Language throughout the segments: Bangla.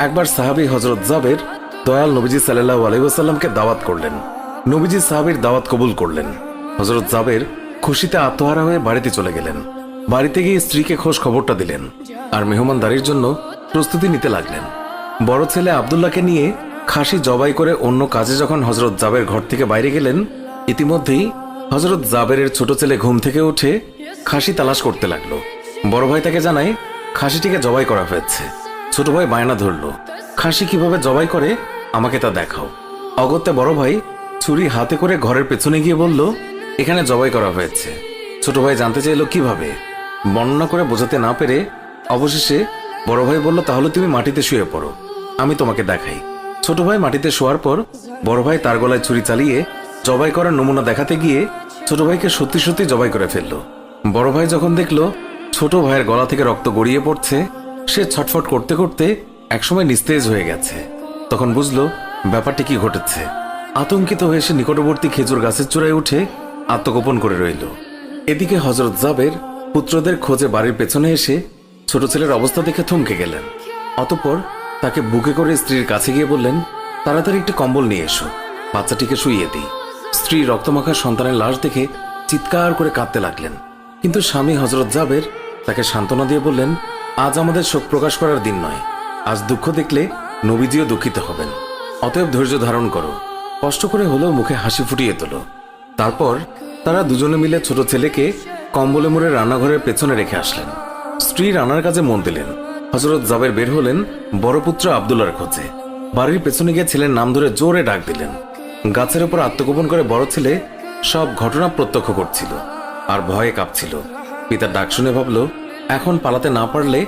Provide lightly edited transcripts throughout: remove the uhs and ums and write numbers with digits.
একবার সাহাবী হযরত জাবের দয়াল নবীজি সাল্লাল্লাহু আলাইহি ওয়াসাল্লামকে দাওয়াত করলেন। নবীজি সাহাবীর দাওয়াত কবুল করলেন। হযরত জাবের খুশিতে আত্মহারা হয়ে বাড়িতে চলে গেলেন। বাড়িতে গিয়ে স্ত্রীকে খোঁজ খবরটা দিলেন আর মেহমানদারির জন্য প্রস্তুতি নিতে লাগলেন। বড় ছেলে আব্দুল্লাহকে নিয়ে খাসি জবাই করে অন্য কাজে যখন হযরত জাবের ঘর থেকে বাইরে গেলেন, ইতিমধ্যেই হযরত জাবেরের ছোট ছেলে ঘুম থেকে উঠে খাসি তালাশ করতে লাগলো। বড় ভাই তাকে জানায় খাসিটিকে জবাই করা হয়েছে। ছোট ভাই বায়না ধরলো, খাসি কিভাবে জবাই করে আমাকে তা দেখাও। অগত্যা বড় ভাই ছুরি হাতে করে ঘরের পেছনে গিয়ে বলল, এখানে জবাই করা হয়েছে। ছোট ভাই জানতে চাইল কিভাবে। বর্ণনা করে বোঝাতে না পেরে অবশেষে বড় ভাই বলল, তাহলে তুমি মাটিতে শুয়ে পড়ো, আমি তোমাকে দেখাই। ছোট ভাই মাটিতে শোয়ার পর বড় ভাই তার গলায় ছুরি চালিয়ে জবাই করার নমুনা দেখাতে গিয়ে ছোট ভাইকে সত্যি সত্যি জবাই করে ফেলল। বড় ভাই যখন দেখলো ছোট ভাইয়ের গলা থেকে রক্ত গড়িয়ে পড়ছে, সে ছটফট করতে করতে একসময় নিস্তেজ হয়ে গেছে। তখন বুঝলো ব্যাপারটি কি ঘটেছে। আতঙ্কিত হয়ে সে নিকটবর্তী খেজুর গাছের চূড়ায় উঠে আত্মগোপন করে রইল। এদিকে হযরত জাবের পুত্রদের খোঁজে বাড়ির পেছনে এসে ছোট ছেলের অবস্থা দেখে থমকে গেলেন। অতঃপর তাকে বুকে করে স্ত্রীর কাছে গিয়ে বললেন, তাড়াতাড়ি একটি কম্বল নিয়ে এসো, বাচ্চাটিকে শুইয়ে দিই। স্ত্রী রক্তমাখা সন্তানের লাশ দেখে চিৎকার করে কাঁদতে লাগলেন। কিন্তু স্বামী হযরত জাবের তাকে সান্ত্বনা দিয়ে বললেন, আজ আমাদের শোক প্রকাশ করার দিন নয়, আজ দুঃখ দেখলে নবীজিও দুঃখিত হবেন। অতএব ধৈর্য ধারণ করো, কষ্ট করে হলেও মুখে হাসি ফুটিয়ে তোলো। তারপর তারা দুজনে মিলে ছোট ছেলেকে কম্বলে মুড়ে রান্নাঘরের পেছনে রেখে আসলেন। স্ত্রী রান্নার কাজে মন দিলেন। হযরত জাবের বের হলেন বড় পুত্র আব্দুল্লাহর খোঁজে। বাড়ির পেছনে গিয়ে ছেলের নাম ধরে জোরে ডাক দিলেন। গাছের উপর আত্মগোপন করে বড় ছেলে সব ঘটনা প্রত্যক্ষ করছিল আর ভয়ে কাঁপছিল। পিতার ডাক শুনে ভাবল, এখন পালাতে না পারলে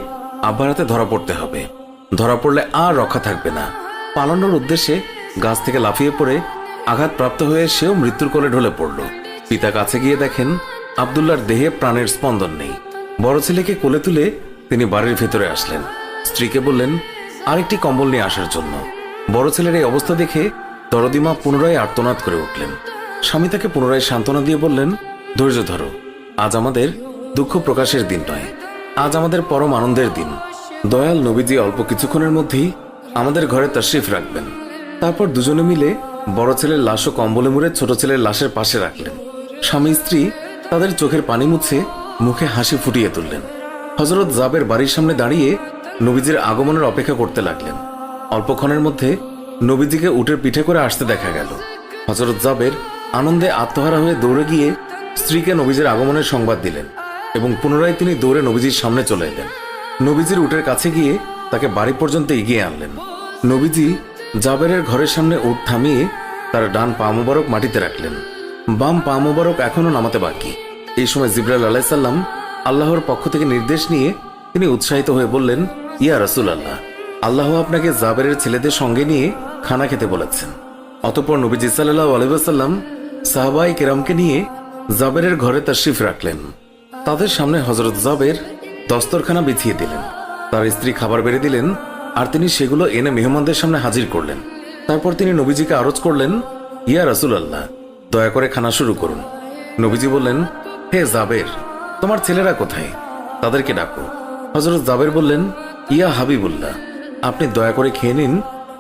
আব্বার হাতে ধরা পড়তে হবে। ধরা পড়লে আর রক্ষা থাকবে না। পালানোর উদ্দেশ্যে গাছ থেকে লাফিয়ে পড়ে আঘাতপ্রাপ্ত হয়ে সেও মৃত্যুর কোলে ঢলে পড়ল। পিতা কাছে গিয়ে দেখেন আব্দুল্লাহর দেহে প্রাণের স্পন্দন নেই। বড় ছেলেকে কোলে তুলে তিনি বাড়ির ভেতরে আসলেন। স্ত্রীকে বললেন আরেকটি কম্বল নিয়ে আসার জন্য। বড় ছেলের এই অবস্থা দেখে দরদিমা পুনরায় আর্তনাদ করে উঠলেন। স্বামী তাকে পুনরায় সান্ত্বনা দিয়ে বললেন, ধৈর্য ধরো, আজ আমাদের দুঃখ প্রকাশের দিন নয়, আজ আমাদের পরম আনন্দের দিন। দয়াল নবীজি অল্প কিছুক্ষণের মধ্যেই আমাদের ঘরে তাশরিফ রাখবেন। তারপর দুজনে মিলে বড় ছেলের লাশও কম্বলে মুড়ে ছোট ছেলের লাশের পাশে রাখলেন। স্বামী স্ত্রী তাদের চোখের পানি মুছে মুখে হাসি ফুটিয়ে তুললেন। হযরত জাবের বাড়ির সামনে দাঁড়িয়ে নবীজির আগমনের অপেক্ষা করতে লাগলেন। অল্পক্ষণের মধ্যে নবীজিকে উটের পিঠে করে আসতে দেখা গেল। হযরত জাবের আনন্দে আত্মহারা হয়ে দৌড়ে গিয়ে স্ত্রীকে নবীজির আগমনের সংবাদ দিলেন এবং পুনরায় তিনি দৌড়ে নবীজির সামনে চলে এলেন। নবীজির উটের কাছে গিয়ে তাকে বাড়ি পর্যন্ত এগিয়ে আনলেন। নবীজি জাবেরের ঘরের সামনে উট থামিয়ে তার ডান পা মোবারক মাটিতে রাখলেন, বাম পা মোবারক এখনো নামাতে বাকি। এই সময় জিবরাইল আলাইহিস সালাম আল্লাহর পক্ষ থেকে নির্দেশ নিয়ে তিনি উৎসাহিত হয়ে বললেন, ইয়া রাসূলুল্লাহ, আল্লাহ আপনাকে জাবেরের ছেলেদের সঙ্গে নিয়ে খানা খেতে বলেছেন। অতঃপর নবীজি সাল্লাল্লাহু আলাইহি ওয়াসাল্লাম সাহাবায়ে কেরামকে নিয়ে জাবেরের ঘরে তাশরিফ রাখলেন। তাদের সামনে হযরত জাবের দস্তরখানা বিছিয়ে দিলেন। তার স্ত্রী খাবার বেড়ে দিলেন আর তিনি সেগুলো এনে মেহমানদের সামনে হাজির করলেন। তারপর তিনি নবীজিকে আরজ করলেন, ইয়া রাসূলুল্লাহ, দয়া করে খানা শুরু করুন। নবীজি বললেন, হে জাবের, তোমার ছেলেরা কোথায়? তাদেরকে ডাকো। হযরত জাবের বললেন, ইয়া হাবিবুল্লাহ, আপনি দয়া করে খেয়ে নিন,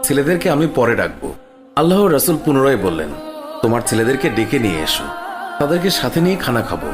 ছেলেদেরকে আমি পরে ডাকবো। আল্লাহর রাসূল পুনরায় বললেন, তোমার ছেলেদেরকে ডেকে নিয়ে এসো, তাদেরকে সাথে নিয়ে খানা খাবো।